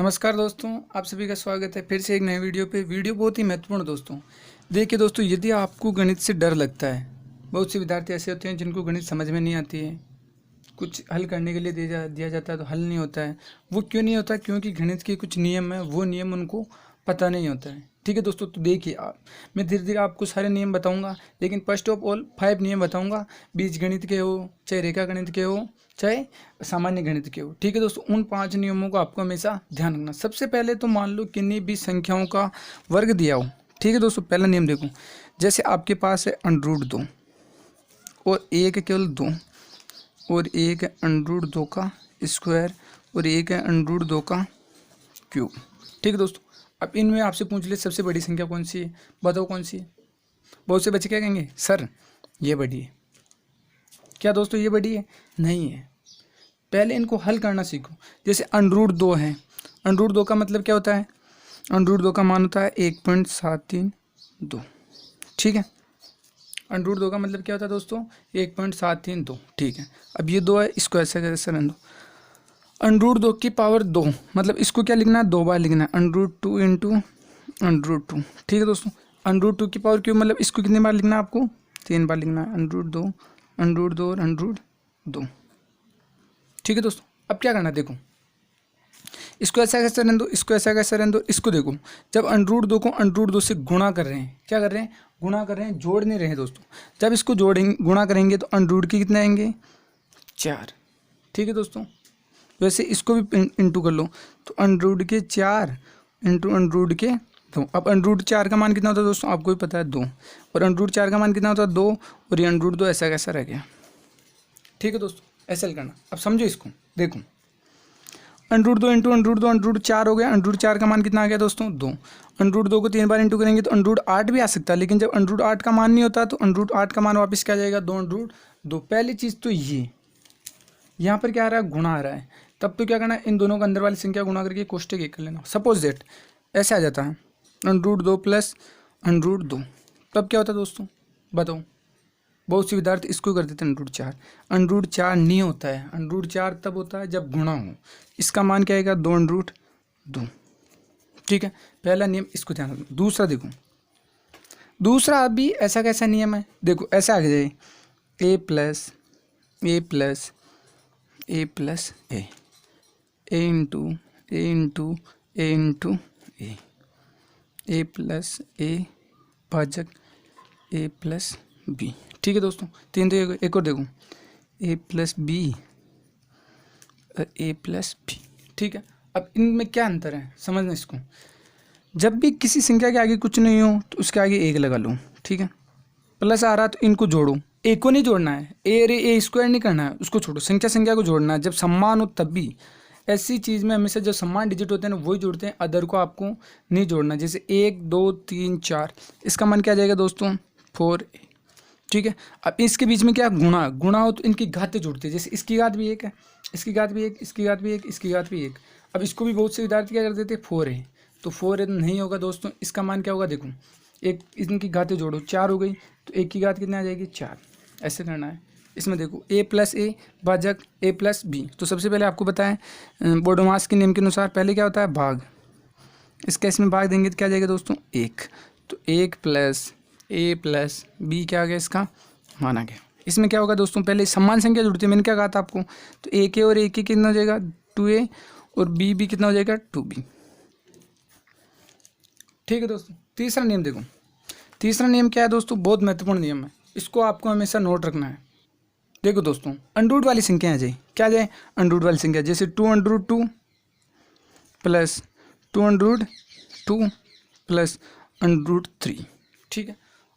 नमस्कार दोस्तों, आप सभी का स्वागत है फिर से एक नए वीडियो पे। वीडियो बहुत ही महत्वपूर्ण दोस्तों। देखिए दोस्तों, यदि आपको गणित से डर लगता है, बहुत से विद्यार्थी ऐसे होते हैं जिनको गणित समझ में नहीं आती है, कुछ हल करने के लिए दिया जाता है तो हल नहीं होता है। वो क्यों नहीं होता? क्योंकि गणित के कुछ नियम है, वो नियम उनको पता नहीं होता है। ठीक है दोस्तों, तो देखिए मैं धीरे धीरे आपको सारे नियम बताऊंगा, लेकिन फर्स्ट ऑफ ऑल 5 नियम बताऊंगा। बीज गणित के हो, चाहे रेखा गणित के हो, चाहे सामान्य गणित के हो। ठीक है दोस्तों, उन 5 नियमों को आपको हमेशा ध्यान रखना। सबसे पहले तो मान लो किन्हीं भी संख्याओं का वर्ग दिया हो। ठीक है दोस्तों, पहला नियम देखो, जैसे आपके पास है √2 और एक है केवल 2 और एक है √2 का स्क्वायर और एक है √2 का क्यूब। ठीक है दोस्तों, अब इनमें आपसे पूछ ले सबसे बड़ी संख्या कौन सी है, बताओ कौन सी है। बहुत से बच्चे क्या कहेंगे, सर ये बड़ी है। क्या दोस्तों ये बड़ी है? नहीं है। पहले इनको हल करना सीखो। जैसे √2 है, √2 का मतलब क्या होता है? √2 का मान होता है 1.732। ठीक है, √2 का मतलब क्या होता है दोस्तों? 1.732। ठीक है, अब ये 2 है, इसको ऐसे कैसे रहने दो। √2 की पावर 2, मतलब इसको क्या लिखना है? 2 बार लिखना है, √2 इंटू √2। ठीक है दोस्तों, √2 की पावर क्यों, मतलब इसको कितनी बार लिखना है आपको? 3 बार लिखना है, √2 √2 और √2। ठीक है दोस्तों, अब क्या करना है देखो, इसको ऐसा कैसे रहने दो, इसको ऐसा कैसे रहने दो। इसको देखो, जब √2 को √2 से गुणा कर रहे हैं, क्या कर रहे हैं? गुणा कर रहे हैं, जोड़ नहीं रहे हैं दोस्तों। जब इसको जोड़ेंगे, गुणा करेंगे तो √2 के कितने आएंगे? 4। ठीक है दोस्तों, वैसे इसको भी इंटू कर लो, तो √2 के 4 इंटू √2 के 2। अब √4 का मान कितना होता है दोस्तों? आपको भी पता है 2, और √4 का मान कितना होता है? 2, और ये √2 ऐसा कैसा रह गया। ठीक है दोस्तों, ऐसे हल करना। अब समझो इसको, देखो √2 इंटू √2 √4 हो गया। √4 का मान कितना आ गया दोस्तों? 2। √2 को 3 बार इंटू करेंगे तो √8 भी आ सकता है, लेकिन जब √8 का मान नहीं होता तो √8 का मान वापस क्या आ जाएगा? 2 पहली चीज़ तो ये यहाँ पर क्या आ रहा है? गुणा आ रहा है। तब तो क्या करना है, इन दोनों का अंदर वाली संख्या गुणा करके कोष्टक एक कर लेना। सपोज दैट ऐसे आ जाता है √2 प्लस √2, तब क्या होता है दोस्तों बताओ? बहुत से विद्यार्थी इसको कर देते हैं √4। √4 नहीं होता है, √4 तब होता है जब गुणा हो। इसका मान क्या आएगा? 2 ठीक है, पहला नियम इसको ध्यान रखना। दूसरा देखो, दूसरा अभी ऐसा कैसा नियम है, देखो ऐसा आ जाए a plus a plus a plus a into a into a into a plus a भाजक ए प्लस बी। ठीक है दोस्तों, 3 तो एक और देखो, ए प्लस बी ए प्लस बी। ठीक है, अब इनमें क्या अंतर है समझना इसको। जब भी किसी संख्या के आगे कुछ नहीं हो तो उसके आगे 1 लगा लो। ठीक है, प्लस आ रहा तो इनको जोड़ो। ए को नहीं जोड़ना है, ए स्क्वायर नहीं करना है, उसको छोड़ो। संख्या को जोड़ना है, जब सम्मान हो तब भी। ऐसी चीज़ में हमेशा जब सम्मान डिजिट होते हैं ना वही जोड़ते हैं, अदर को आपको नहीं जोड़ना। जैसे 1 2 3 4, इसका मान क्या जाएगा दोस्तों? 4। ठीक है, अब इसके बीच में क्या गुणा हो तो इनकी घातें जुड़ती है। जैसे इसकी घात भी 1 है, इसकी घात भी 1, इसकी घात भी 1, इसकी घात भी 1। अब इसको भी बहुत से विद्यार्थी क्या कर देते हैं? 4 है, तो 4 है नहीं होगा दोस्तों। इसका मान क्या होगा देखो, एक इनकी घातें जोड़ो, 4 हो गई, तो एक की घात कितनी आ जाएगी? 4। ऐसे करना है। इसमें देखो a प्लस ए भाजक a प्लस बी। तो सबसे पहले आपको बताएं बोडोमास के नियम के अनुसार पहले क्या होता है? भाग। इसका इसमें भाग देंगे तो क्या जाएगा दोस्तों? 1। तो 1 प्लस ए प्लस बी क्या आ गया? इसका मान आ गया। इसमें क्या होगा दोस्तों? पहले समान संख्या जुड़ती है, मैंने क्या कहा था आपको? तो ए के और ए के कितना हो जाएगा? 2a, और बी कितना हो जाएगा? 2b। ठीक है दोस्तों, तीसरा नियम देखो। तीसरा नियम क्या है दोस्तों? बहुत महत्वपूर्ण नियम है, इसको आपको हमेशा नोट रखना है। देखो दोस्तों, अंडरूट वाली संख्या आ जाए, क्या आ जाए? अंडरूट वाली संख्या, जैसे 2√2 प्लस 2√2 प्लस √3। ठीक है,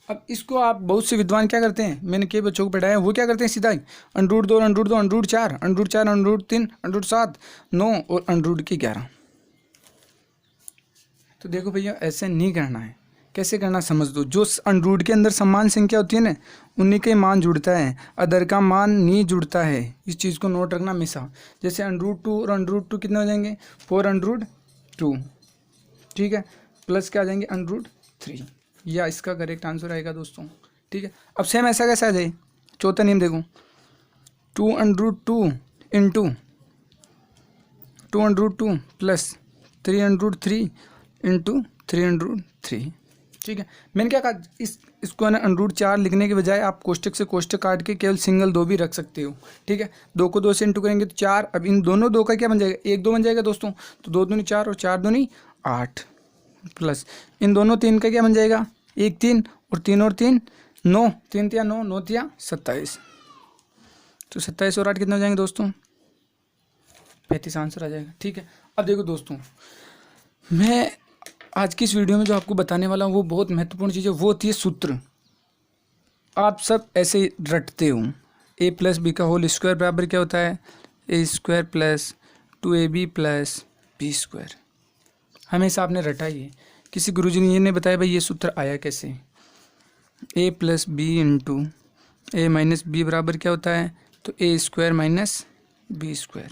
अब इसको आप बहुत से विद्वान क्या करते हैं, मैंने कई बच्चों को पढ़ाया, वो क्या करते हैं? सीधा ही √2 √2 √4 √4 √3 √7 9 और √11। तो देखो भैया, ऐसे नहीं करना है। कैसे करना समझ दो। जो √2 के अंदर समान संख्या होती है ना, उन्हीं के मान जुड़ता है, अदर का मान नहीं जुड़ता है। इस चीज़ को नोट रखना हमेशा। जैसे √2 और √2 कितने हो जाएंगे? 4√2। ठीक है, प्लस क्या आ जाएंगे? √3, या इसका करेक्ट आंसर आएगा दोस्तों। ठीक है, अब सेम ऐसा कैसा आ जाए? चौथा नियम देखो, 2√2 इंटू 2√2 प्लस 3√3 इंटू 3√3। ठीक है, मैंने क्या कहा, इसको है ना √4 लिखने के बजाय आप कोष्टक से कोष्टक काट के केवल सिंगल 2 भी रख सकते हो। ठीक है, 2 को 2 से इंटू करेंगे तो 4। अब इन दोनों 2 का क्या बन जाएगा, 1 2 बन जाएगा दोस्तों, तो 2 दूनी 4 और 4 दूनी 8 प्लस इन दोनों 3 का क्या बन जाएगा, 1 3 और 3 और 3 9, 3 तिया 9, 9 तिया 27। तो 27 और 8 कितना हो जाएंगे दोस्तों, 35 आंसर आ जाएगा। ठीक है, अब देखो दोस्तों, मैं आज की इस वीडियो में जो आपको बताने वाला हूँ वो बहुत महत्वपूर्ण चीज़ है, वो होती है सूत्र। आप सब ऐसे रटते हो, a + b का होल स्क्वायर बराबर क्या होता है, a² + 2ab + b²। हमेशा आपने रटा ही है, किसी गुरुजी ने ये नहीं बताया भाई ये सूत्र आया कैसे। a + b into a - b बराबर क्या होता है, तो a² - b²,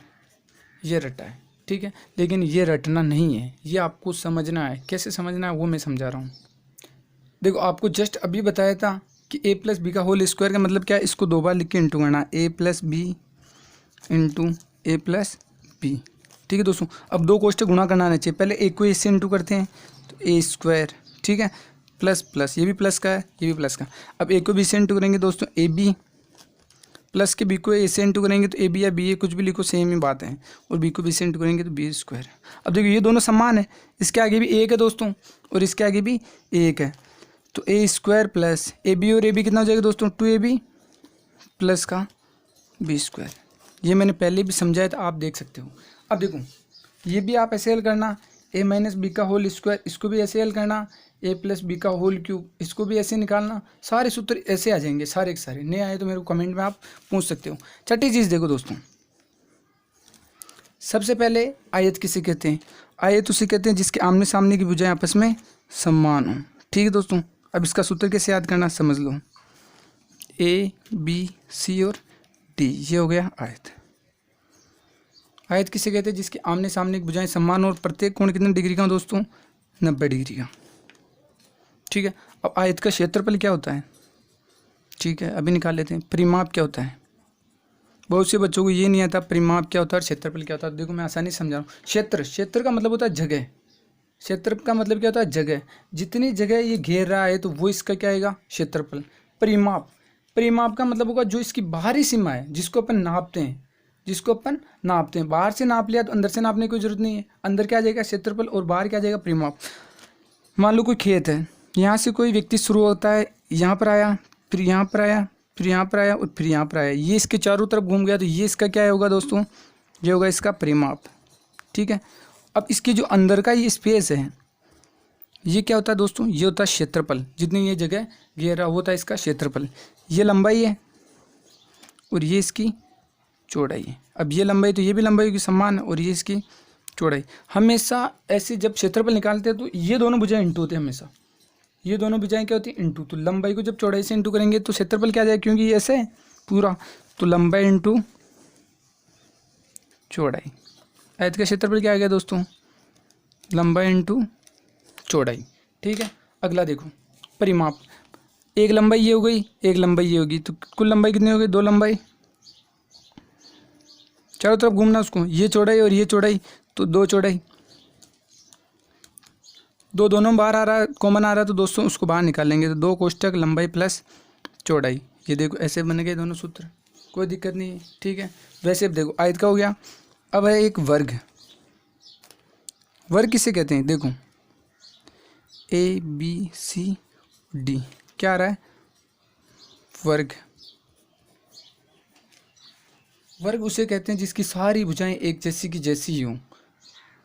ये रटा है। ठीक है, लेकिन ये रटना नहीं है, ये आपको समझना है। कैसे समझना है वो मैं समझा रहा हूँ। देखो, आपको जस्ट अभी बताया था कि a + b का होल स्क्वायर का मतलब क्या है, इसको 2 बार लिख के इंटू करना, a + b into a + b। ठीक है दोस्तों, अब 2 कोष्टक गुणा करना आना चाहिए। पहले एक को इससे इंटू करते हैं तो a², ठीक है, प्लस ये भी प्लस का है, ये भी प्लस का। अब a को b से इंटू करेंगे दोस्तों, ab प्लस के b को a से इंटू करेंगे तो ab या b कुछ भी लिखो सेम ही बात है, और b को b से इंटू करेंगे तो b²। अब देखो ये दोनों समान है, इसके आगे भी 1 है दोस्तों और इसके आगे भी 1 है, तो a² प्लस ab और ab कितना हो जाएगा दोस्तों, 2ab प्लस का b²। ये मैंने पहले भी समझाया था, आप देख सकते हो। अब देखो ये भी आप ऐसे हल करना, a - b का होल स्क्वायर, इसको भी ऐसे हल करना, a + b का होल क्यूब, इसको भी ऐसे निकालना। सारे सूत्र ऐसे आ जाएंगे, सारे के सारे। नहीं आए तो मेरे को कमेंट में आप पूछ सकते हो। छठी चीज़ देखो दोस्तों, सबसे पहले आयत किसे कहते हैं, आयत उसे कहते हैं जिसके आमने सामने की भुजाएं आपस में समान हो। ठीक है दोस्तों, अब इसका सूत्र कैसे याद करना समझ लो, a b c और d, ये हो गया आयत। आयत किसे कहते हैं, जिसके आमने सामने की भुजाएं समान और प्रत्येक कोण कितने डिग्री का हो दोस्तों, 90 डिग्री का। ठीक है, अब आयत का क्षेत्रफल क्या होता है, ठीक है अभी निकाल लेते हैं। परिमाप क्या होता है, बहुत से बच्चों को ये नहीं आता परिमाप क्या होता है और क्षेत्रफल क्या होता है। देखो मैं आसानी से समझा रहा हूँ। क्षेत्र का मतलब होता है जगह, क्षेत्र का मतलब क्या होता है, जगह। जितनी जगह ये घेर रहा है तो वो इसका क्या आएगा, क्षेत्रफल। परिमाप का मतलब होगा जो इसकी बाहरी सीमा है, जिसको अपन नापते हैं, बाहर से नाप लिया तो अंदर से नापने की कोई जरूरत नहीं है। अंदर क्या आ जाएगा क्षेत्रफल और बाहर क्या आ जाएगा परिमाप। मान लो कोई खेत है, यहाँ से कोई व्यक्ति शुरू होता है, यहाँ पर आया, फिर यहाँ पर आया, फिर यहाँ पर आया और फिर यहाँ पर आया, ये इसके चारों तरफ घूम गया, तो ये इसका क्या होगा दोस्तों, ये होगा इसका परिमाप। ठीक है, अब इसके जो अंदर का ये स्पेस है, ये क्या होता है दोस्तों, ये होता है क्षेत्रफल। जितनी ये जगह घेरा होता है इसका क्षेत्रफल। ये लंबाई है और ये इसकी चौड़ाई है। अब ये लंबाई तो ये भी लंबाई की समान है और ये इसकी चौड़ाई। हमेशा ऐसे जब क्षेत्रफल निकालते हैं तो ये दोनों भुजाएं इंटू होते हैं, हमेशा ये दोनों भुजाएं क्या होती है, इंटू। तो लंबाई को जब चौड़ाई से इंटू करेंगे तो क्षेत्रफल क्या आ जाएगा, क्योंकि ये ऐसे है पूरा, तो लंबाई इंटू चौड़ाई। आयत का क्षेत्रफल क्या आ गया दोस्तों, लंबाई इंटू चौड़ाई। ठीक है, अगला देखो परिमाप। एक लंबाई ये हो गई, एक लंबाई ये होगी, तो कुल लंबाई कितनी हो गई, 2 लंबाई। चारों तरफ घूमना उसको, ये चौड़ाई और ये चौड़ाई, तो 2 चौड़ाई। दोनों बाहर आ रहा है, कॉमन आ रहा है, तो दोस्तों उसको बाहर निकाल लेंगे, तो 2 कोष्टक लंबाई प्लस चौड़ाई। ये देखो ऐसे बन गए दोनों सूत्र, कोई दिक्कत नहीं है। ठीक है, वैसे अब देखो आयत का हो गया। अब है एक वर्ग। वर्ग किसे कहते हैं, देखो a b c d क्या आ रहा है, वर्ग। वर्ग उसे कहते हैं जिसकी सारी भुजाएं एक जैसी की जैसी ही हो।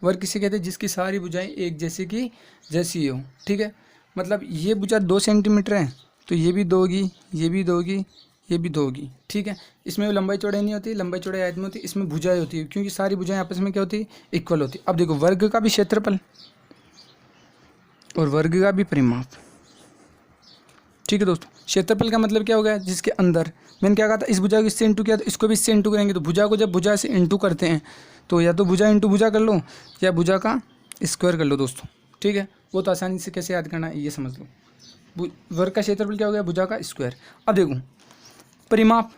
वर्ग किसे कहते हैं, जिसकी सारी भुजाएं एक जैसी की जैसी हो। ठीक है, मतलब ये भुजा 2 सेंटीमीटर है तो ये भी 2 होगी, ये भी 2 होगी, ये भी 2 होगी। ठीक है, इसमें लंबाई चौड़ाई नहीं होती, लंबाई चौड़ाई आयत में होती, इसमें भुजाएं होती है, क्योंकि सारी भुजाएं आपस में क्या होती है, इक्वल होती। अब देखो वर्ग का भी क्षेत्रफल और वर्ग का भी परिमाप। ठीक है दोस्तों, क्षेत्रफल का मतलब क्या हो गया, जिसके अंदर मैंने क्या कहा था, इस भुजा को इससे इंटू किया तो इसको भी इससे इंटू करेंगे। तो भुजा को जब भुजा से इंटू करते हैं तो या तो भुजा इंटू भुजा कर लो या भुजा का स्क्वायर कर लो दोस्तों। ठीक है, वो तो आसानी से कैसे याद करना है ये समझ लो। वर्ग का क्षेत्रफल क्या हो गया, भुजा का स्क्वायर। अब देखो परिमाप,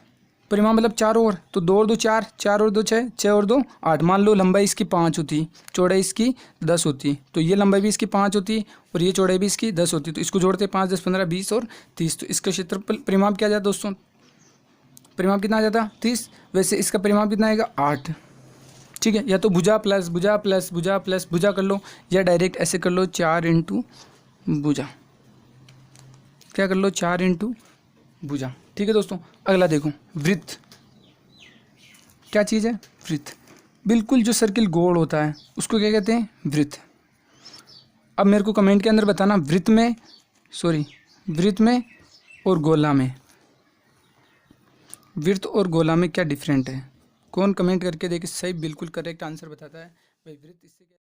परिमाण मतलब 4 और, तो 2 और 2 4, 4 और 2 6, 6 और 2 8। मान लो लंबाई इसकी 5 होती, चौड़ाई इसकी 10 होती, तो ये लंबाई भी इसकी 5 होती और ये चौड़ाई भी इसकी 10 होती, तो इसको जोड़ते 5 10 15 20 और 30, तो इसका क्षेत्रफल परिमाण क्या आ जाता दोस्तों, परिमाण कितना आ जाता 30। वैसे इसका परिमाण कितना आएगा 8। ठीक है, या तो भुजा प्लस भुजा प्लस भुजा प्लस भुजा कर लो, या डायरेक्ट ऐसे कर लो 4 इंटू भुजा, क्या कर लो 4 इंटू भुजा। ठीक है दोस्तों, अगला देखो वृत्त, क्या चीज़ है वृत्त, बिल्कुल जो सर्किल गोल होता है उसको क्या कहते हैं वृत्त। अब मेरे को कमेंट के अंदर बताना वृत्त में और गोला में, वृत्त और गोला में क्या डिफरेंट है। कौन कमेंट करके देखे सही बिल्कुल करेक्ट आंसर बताता है भाई वृत्त इससे